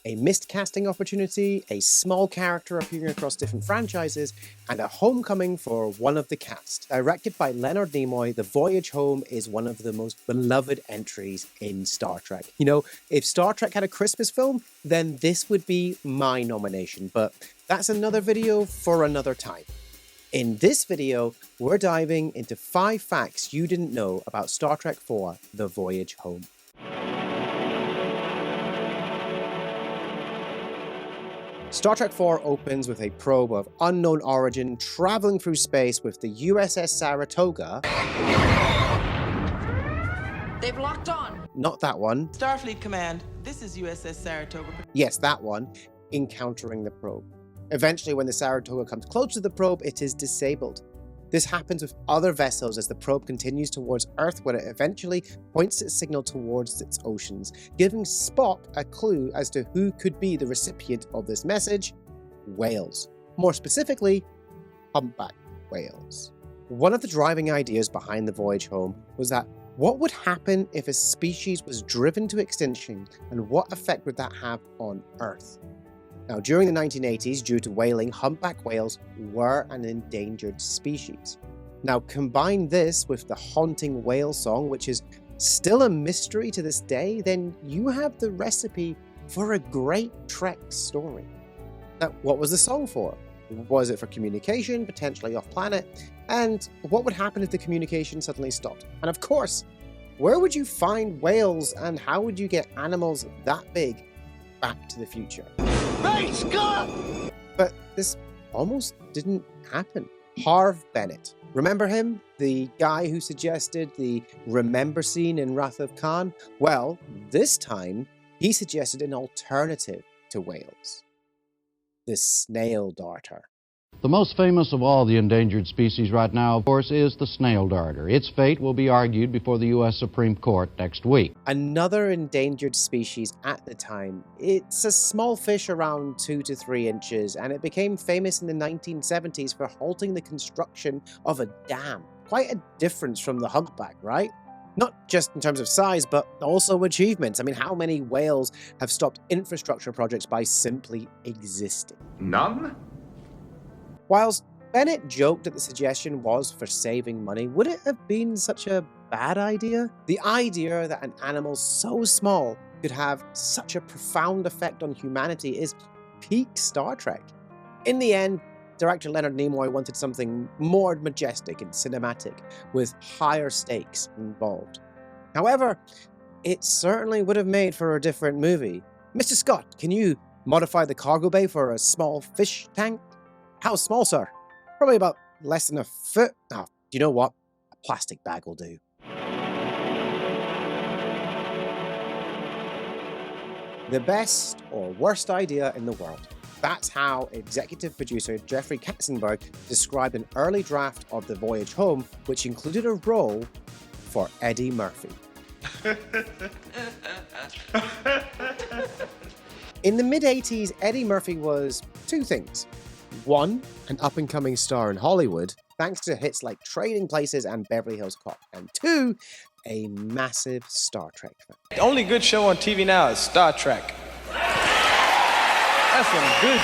a missed casting opportunity, a small character appearing across different franchises, and a homecoming for one of the cast. Directed by Leonard Nimoy, The Voyage Home is one of the most beloved entries in Star Trek. You know, if Star Trek had a Christmas film, then this would be my nomination, but that's another video for another time. In this video, we're diving into 5 facts you didn't know about Star Trek IV: The Voyage Home. Star Trek IV opens with a probe of unknown origin traveling through space with the USS Saratoga. They've locked on. Not that one. Starfleet Command, this is USS Saratoga. Yes, that one. Encountering the probe. Eventually, when the Saratoga comes close to the probe, it is disabled. This happens with other vessels as the probe continues towards Earth, where it eventually points its signal towards its oceans, giving Spock a clue as to who could be the recipient of this message: whales. More specifically, humpback whales. One of the driving ideas behind the Voyage Home was that what would happen if a species was driven to extinction, and what effect would that have on Earth? Now, during the 1980s, due to whaling, humpback whales were an endangered species. Now, combine this with the haunting whale song, which is still a mystery to this day, then you have the recipe for a great Trek story. Now, what was the song for? Was it for communication, potentially off-planet? And what would happen if the communication suddenly stopped? And of course, where would you find whales, and how would you get animals that big back to the future? Hey, Scott! But this almost didn't happen. Harve Bennett. Remember him? The guy who suggested the remember scene in Wrath of Khan? Well, this time, he suggested an alternative to whales. The snail darter. The most famous of all the endangered species right now, of course, is the snail darter. Its fate will be argued before the U.S. Supreme Court next week. Another endangered species at the time. It's a small fish around 2 to 3 inches, and it became famous in the 1970s for halting the construction of a dam. Quite a difference from the humpback, right? Not just in terms of size, but also achievements. I mean, how many whales have stopped infrastructure projects by simply existing? None? Whilst Bennett joked that the suggestion was for saving money, would it have been such a bad idea? The idea that an animal so small could have such a profound effect on humanity is peak Star Trek. In the end, director Leonard Nimoy wanted something more majestic and cinematic, with higher stakes involved. However, it certainly would have made for a different movie. Mr. Scott, can you modify the cargo bay for a small fish tank? How small, sir? Probably about less than a foot. Oh, you know what? A plastic bag will do. The best or worst idea in the world. That's how executive producer Jeffrey Katzenberg described an early draft of The Voyage Home, which included a role for Eddie Murphy. In the mid-80s, Eddie Murphy was 2 things. 1, an up-and-coming star in Hollywood, thanks to hits like Trading Places and Beverly Hills Cop. And 2, a massive Star Trek fan. The only good show on TV now is Star Trek. That's some good.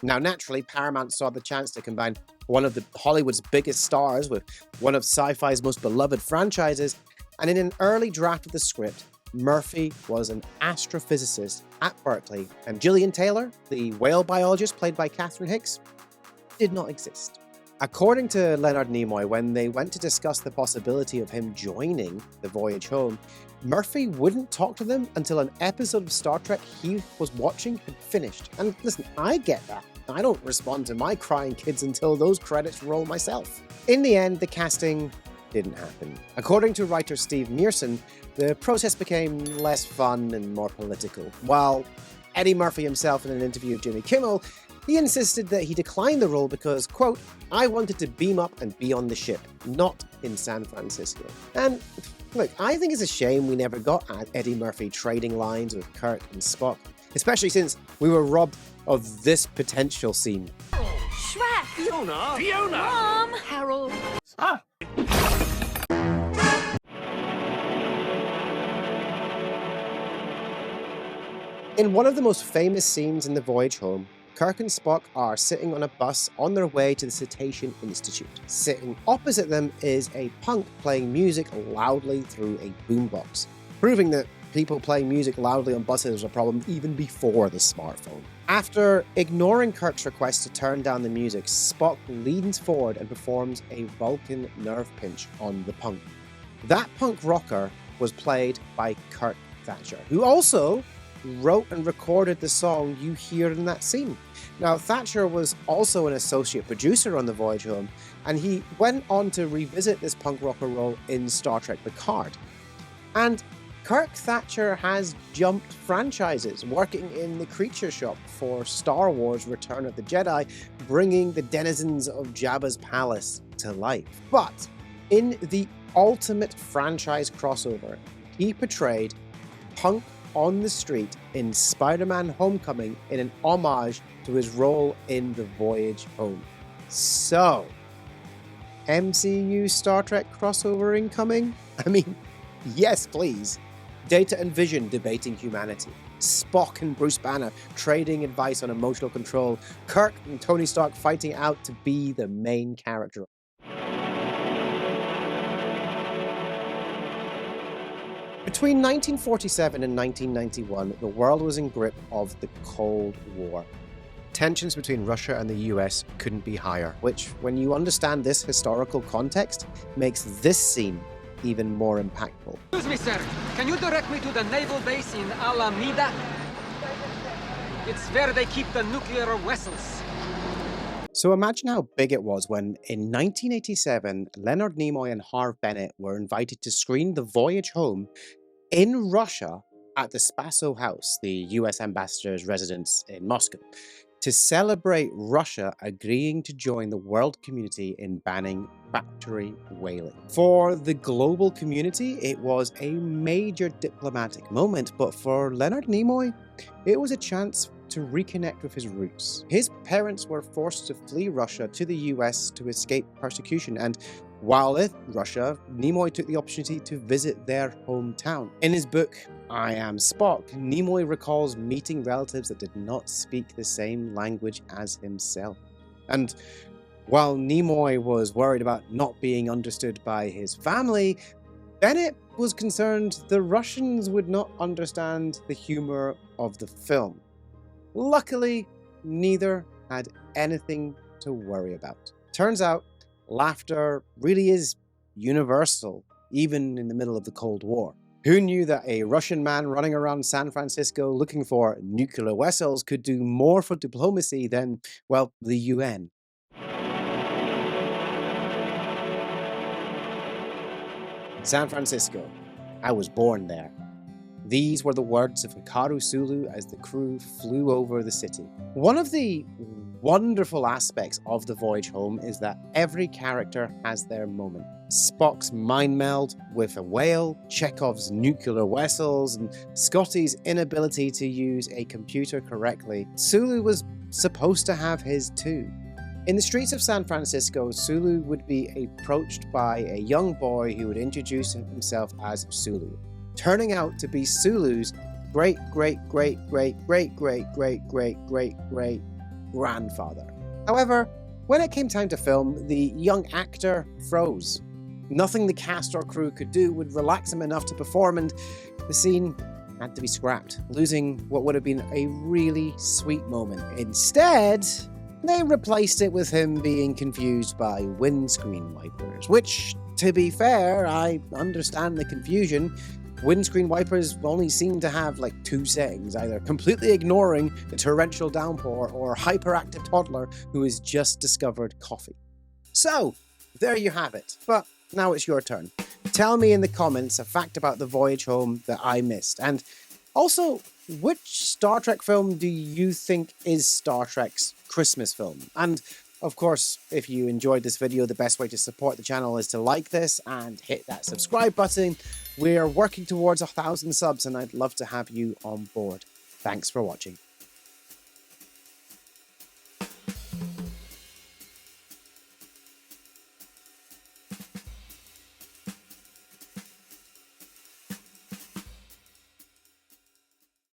Now, naturally, Paramount saw the chance to combine one of Hollywood's biggest stars with one of sci-fi's most beloved franchises, and in an early draft of the script, Murphy was an astrophysicist at Berkeley, and Gillian Taylor, the whale biologist played by Catherine Hicks, did not exist. According to Leonard Nimoy, when they went to discuss the possibility of him joining The Voyage Home, Murphy wouldn't talk to them until an episode of Star Trek he was watching had finished. And listen, I get that. I don't respond to my crying kids until those credits roll myself. In the end, the casting didn't happen. According to writer Steve Mearson, the process became less fun and more political. While Eddie Murphy himself, in an interview with Jimmy Kimmel, he insisted that he declined the role because, quote, "I wanted to beam up and be on the ship, not in San Francisco." And look, I think it's a shame we never got Eddie Murphy trading lines with Kirk and Spock, especially since we were robbed of this potential scene. Shrek! Fiona! Mom! Harold! Ah! In one of the most famous scenes in the Voyage Home, Kirk and Spock are sitting on a bus on their way to the Cetacean Institute. Sitting opposite them is a punk playing music loudly through a boombox, proving that people playing music loudly on buses was a problem even before the smartphone. After ignoring Kirk's request to turn down the music, Spock leans forward and performs a Vulcan nerve pinch on the punk. That punk rocker was played by Kirk Thatcher, who also wrote and recorded the song you hear in that scene. Now, Thatcher was also an associate producer on the Voyage Home, and he went on to revisit this punk rocker role in Star Trek Picard. And Kirk Thatcher has jumped franchises, working in the creature shop for Star Wars Return of the Jedi, bringing the denizens of Jabba's palace to life. But in the ultimate franchise crossover, he portrayed punk on the street in Spider-Man Homecoming in an homage to his role in the Voyage Home. So, MCU Star Trek crossover incoming? I mean, yes please. Data and Vision debating humanity. Spock and Bruce Banner trading advice on emotional control. Kirk and Tony Stark fighting out to be the main character. Between 1947 and 1991, the world was in grip of the Cold War. Tensions between Russia and the US couldn't be higher, which, when you understand this historical context, makes this scene even more impactful. Excuse me, sir. Can you direct me to the naval base in Alameda? It's where they keep the nuclear vessels. So imagine how big it was when, in 1987, Leonard Nimoy and Harve Bennett were invited to screen The Voyage Home in Russia at the Spaso House, the US ambassador's residence in Moscow, to celebrate Russia agreeing to join the world community in banning factory whaling. For the global community, it was a major diplomatic moment, but for Leonard Nimoy, it was a chance to reconnect with his roots. His parents were forced to flee Russia to the US to escape persecution, and while in Russia, Nimoy took the opportunity to visit their hometown. In his book, I Am Spock, Nimoy recalls meeting relatives that did not speak the same language as himself. And while Nimoy was worried about not being understood by his family, Bennett was concerned the Russians would not understand the humor of the film. Luckily, neither had anything to worry about. Turns out, laughter really is universal, even in the middle of the Cold War. Who knew that a Russian man running around San Francisco looking for nuclear vessels could do more for diplomacy than, well, the UN? San Francisco. I was born there. These were the words of Hikaru Sulu as the crew flew over the city. One of the wonderful aspects of The Voyage Home is that every character has their moment. Spock's mind meld with a whale, Chekhov's nuclear vessels, and Scotty's inability to use a computer correctly. Sulu was supposed to have his too. In the streets of San Francisco, Sulu would be approached by a young boy who would introduce himself as Sulu, turning out to be Sulu's great grandfather. However, when it came time to film, the young actor froze. Nothing the cast or crew could do would relax him enough to perform, and the scene had to be scrapped, losing what would have been a really sweet moment. Instead, they replaced it with him being confused by windscreen wipers, which, to be fair, I understand the confusion. Windscreen wipers only seem to have like two settings, either completely ignoring the torrential downpour or hyperactive toddler who has just discovered coffee. So, there you have it. But now it's your turn. Tell me in the comments a fact about The Voyage Home that I missed. And also, which Star Trek film do you think is Star Trek's Christmas film? And of course, if you enjoyed this video, the best way to support the channel is to like this and hit that subscribe button. We're working towards 1,000 subs and I'd love to have you on board. Thanks for watching.